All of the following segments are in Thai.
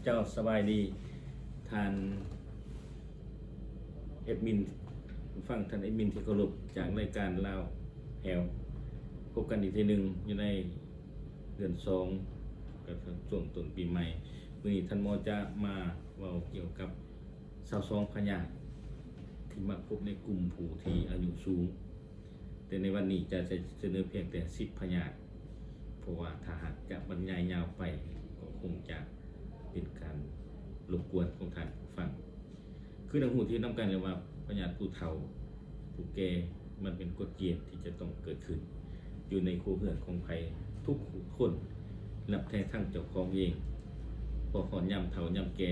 เจ้าสบายดีทานเอดมินฟังท่านเอดมินที่เคารพจากรายการลาวแฮวพบกันอีกทีหนึ่งอยู่ในเดือน2กับช่วงต้นปีใหม่วันนี้ท่านหมอจะมาเว้าเกี่ยวกับ22พยาธิที่มักพบในกลุ่มผู้ที่อายุสูงแต่ในวันนี้จะเสนอเพียงแต่10พยาธิเพราะว่าถ้าหากจะบรรยายยาวไปก็คงจะเป็นการรบกวนของท่านผู้ฟังคือดังหูที่นำกันเลยว่าพยาธิผู้เฒ่าผู้แก่มันเป็นกฎเกณฑ์ที่จะต้องเกิดขึ้นอยู่ในครัวเรือนของใครทุกคนนับแต่ทั้งเจ้าของเองพอหอนย่ำเฒ่าย่ำแก่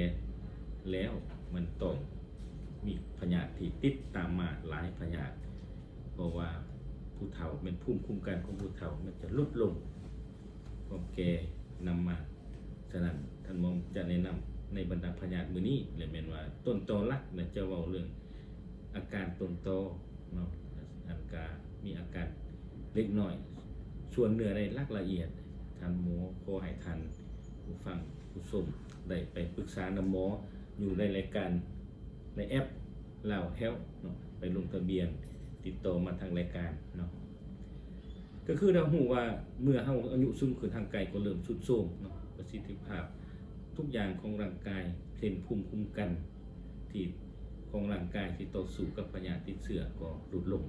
แล้วมันต้องมีพยาธิที่ติดตามมาหลายพยาธิเพราะว่าผู้เฒ่าเป็นภูมิคุ้มกันของผู้เฒ่ามันจะลดลงความแก่นำมาฉะนั้นท่านมองจะแนะนำในบรรดาพยาธิมือนี้เลยแม่นว่าต้นตอหลักเนี่ยจะเว้าเรื่องอาการต้นตอเนาะอันกามีอาการเล็กน้อยส่วนเนื้อในรายละเอียดท่านหมอขอให้ท่านผู้ฟังผู้ชมได้ไปปรึกษานำหมออยู่ในรายการในแอปลาวแฮลเนาะไปลงทะเบียนติดต่อมาทางรายการเนาะก็คือเราหูว่าเมื่อเฮาอายุสูงขึ้นทางกายก็เริ่มทรุดโทรมเนาะประสิทธิภาพทุกอย่างของร่างกายเช่นภูมิคุ้มกันที่ของร่างกายที่ต่อสู้กับพยาธิติดเชื้อก็ลดลง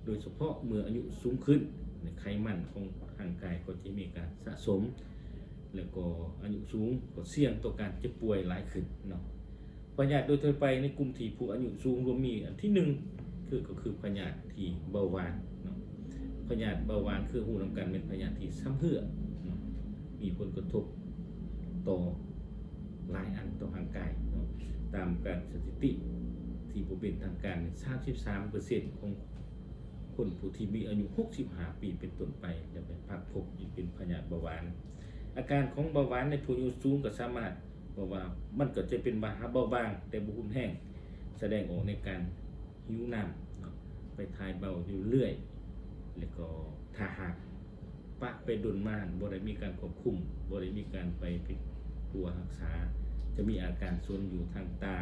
โดยเฉพาะเมื่ออายุสูงขึ้นไขมันของร่างกายก็จะมีการสะสมแล้วก็อายุสูงก็เสี่ยงต่อการเจ็บป่วยหลายขึ้นเนาะพยาธิโดยทั่วไปในกลุ่มที่ผู้อายุสูงรวมมีอันที่1ก็คือพยาธิที่เบาหวานเนาะพยาธิเบาหวานคือหูนำกันเป็นพยาธิที่ซ้ำเหือเนาะมีผลกระทบต่อหลายอันต่อร่างกายเนาะตามการสถิติที่บ่เป็นทางการ 33% ของคนผู้ที่มีอายุ65 ปีเป็นต้นไปจะเป็นพบเป็นพยาธิเบาหวานอาการของเบาหวานในผู้อายุสูงก็สามารถบอกว่ามันก็จะเป็นเบาบางแต่บ่รุนแรงแสดงออกในการหิวน้ำเนาะไปถ่ายเบาอยู่เรื่อยแล้วก็ถ้าหากปะไปดุนมากบ่ได้มีการควบคุมบ่ได้มีการไปปัวรักษาจะมีอาการส่วนอยู่ทางตา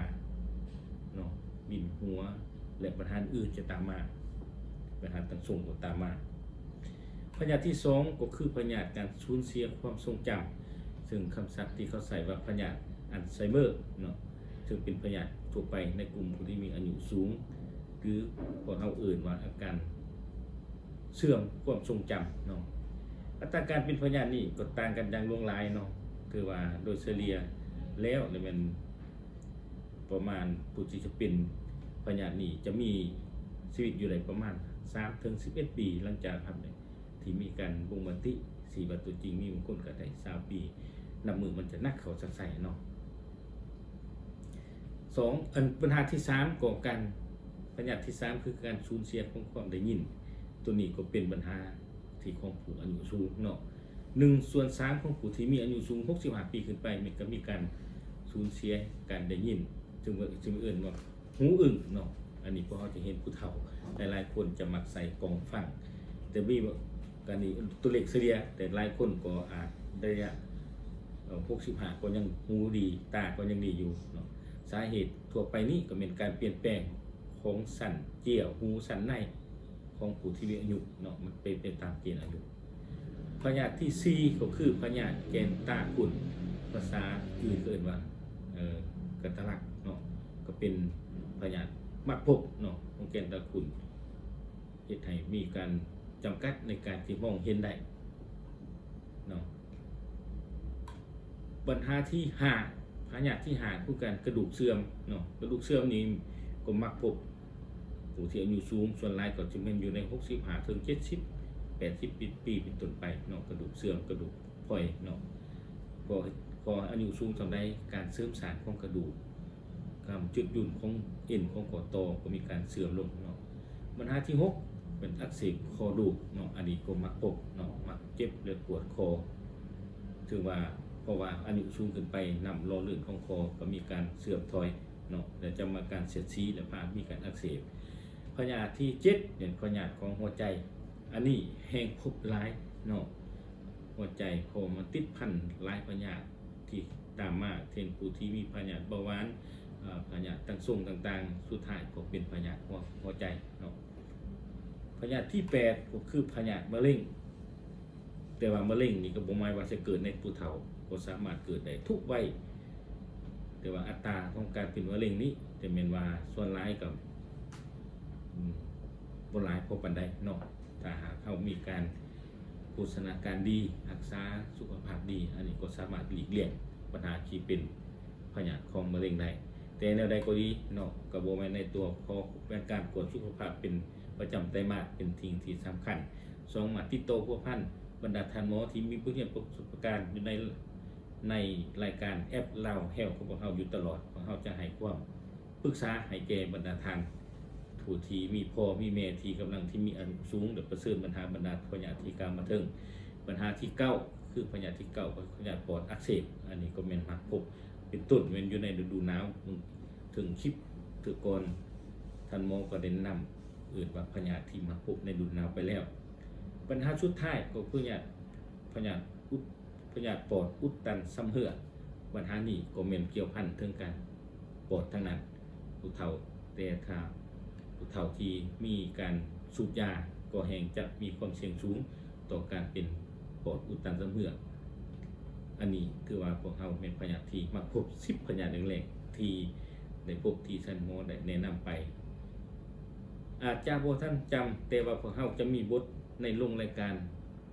เนาะบินหัวและปัญหาอื่นจะตามมาปัญหาต่างส่งก็ตามมาพยาธิที่2ก็คือพยาธิการสูญเสียความทรงจำซึ่งคำศัพท์ที่เขาใส่ว่าพยาธิอัลไซเมอร์เนาะซึ่งเป็นพยาธิทั่วไปในกลุ่มผู้ที่มีอายุสูงคือพวกเราเอ่ยว่าอาการเสื่อมความทรงจำเนาะอัตราการเป็นพยาธินี่ก็ต่างกันอย่างล่วงหลายเนาะคือว่าโดยเฉลี่ยแล้วเนี่ยมันประมาณผู้ที่จะเป็นพยาธินี่จะมีชีวิตอยู่ได้ประมาณ3-11 ปีหลังจากครับที่มีการบ่งบันทึก4ว่าตัวจริงมีบางคนก็ได้20 ปีนับมือมันจะนักเขาสักใส่เนาะ2ปัญหาที่3ก่อกันพยาธิที่3คือการสูญเสียของความได้ยินตัวนี้ก็เป็นปัญหาที่ของผู้อายุสูงเนาะ1/3ของผู้ที่มีอายุสูง65 ปีขึ้นไปมันก็มีการสูญเสียการได้ยินซึ่งเอิ้นว่าหูอึ่งเนาะอันนี้พวกเราจะเห็นผู้เฒ่าหลายๆคนจะมักใส่กล่องฟังแต่มีการนี้ตัวเลขเฉลี่ยแต่หลายคนก็อาจได้65ก็ยังหูดีตาก็ยังดีอยู่เนาะสาเหตุทั่วไปนี้ก็เป็นการเปลี่ยนแปลงของสันเจียวหูสันในของผู้ที่มีอายุเนาะมันเป็นตามเกณฑ์อายุพยาธิที่4ก็คือพยาธิแกนตาขุ่นภาษาอื่นเรียกว่ากระตลักเนาะก็เป็นพยาธิมักพบเนาะของแกนตาขุ่นเฮ็ดให้มีการจำกัดในการที่มองเห็นได้เนาะปัญหาที่5พยาธิที่5คือการกระดูกเสื่อมเนาะกระดูกเสื่อมนี้ก็มักพบผู้ที่อายุสูงส่วนหลายก็จะเป็นอยู่ใน65 ถึง 70 80 ปีเป็นต้นไปเนาะกระดูกเสื่อมกระดูกพร่อยเนาะพออายุสูงเท่าใดการเสริมสร้างของกระดูกจุดหยุ่นของเอ็นของข้อต่อก็มีการเสื่อมลงเนาะปัญหาที่6เป็นอักเสบคอดูเนาะอันนี้ก็มักพบเนาะมักเจ็บหรือปวดคอถือว่าเพราะว่าอายุสูงขึ้นไปนำรอลื่นของคอก็มีการเสื่อมถอยเนาะและจะมาการเสียดสีและพามีการอักเสบพยาธิที่7เป็นพยาธิของหัวใจอันนี้แห้งพบหลายเนาะหัวใจพอมันติดพันหลายพยาธิที่ ตามมาเช่นผู้ที่มีพยาธิเบาหวานพยาธิต่างๆสุดท้ายก็เป็นพยาธิหัวใจเนาะพยาธิที่8ก็คือพยาธิมะเร็งแต่ว่ามะเร็งนี่ก็บ่หมายว่าจะเกิดในผู้เฒ่าก็สามารถเกิดได้ทุกวัยแต่ว่าอัตราของการเป็นมะเร็งนี้จะเป็นว่าส่วนร้ายกับบ่หลายพอปานใดเนาะถ้าหากเขามีการโภชนาการดีรักษาสุขภาพดีอันนี้ก็สามารถหลีกเลี่ยงปัญหาที่เป็นพยาธิของมะเร็งได้แต่แนวใดก็ดีเนาะก็บ่แม่นในตัวขอเป็นการตรวจสุขภาพเป็นประจำไตรมาสเป็นสิ่งที่สำคัญ2มาติดโตพัวพันบรรดาท่านหมอที่มีผู้เชี่ยวชาญประสบการณ์อยู่ในรายการแอปเราแฮลของพวกเราอยู่ตลอดพวกเราจะให้ความปรึกษาให้แก่บรรดาท่านผู้ที่มีพ่อมีแม่ที่กำลังที่มีอายุสูงเดี๋ยวประเสริฐปัญหาบรรดาพยาธิการมาถึงปัญหาที่9คือพยาธิที่9ก็พยาธิปอดอักเสบอันนี้ก็เป็นมักพบเป็นต้นเป็นอยู่ในฤดูหนาวถึงคลิปถึงก่อนท่านหมอก็ได้นำอื่นว่าพยาธิที่มักพบในฤดูหนาวไปแล้วปัญหาสุดท้ายก็คือพยาธิปอดอุดตันซ้ำเหือปัญหานี้ก็เป็นเกี่ยวพันถึงกันปอดทั้งนั้นผู้เฒ่าแต่ถ้าผู้เฒ่าที่มีการสูบยาก็แห่งจะมีความเสี่ยงสูงต่อการเป็นปอดอุดตันซ้ำเหืออันนี้คือว่าพวกเราเป็นพยาธิที่มักพบ10พยาธิแรกๆที่ได้พบที่ท่านหมอได้แนะนำไปอาจจะบ่ท่านจำแต่ว่าพวกเราจะมีบทในลงรายการ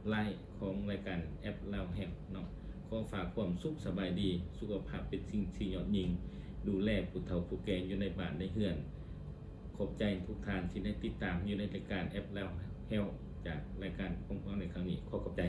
ไลฟ์ของรายการแอปลาวแฮปเนาะขอฝากความสุขสบายดีสุขภาพเป็นสิ่งที่ยอดยิ่งดูแลผู้เฒ่าผู้แก่อยู่ในบ้านในเฮือนขอบใจทุกท่านที่ได้ติดตามอยู่ในรายการแอปลาวแฮปจากรายการของเราในครั้งนี้ขอบใจ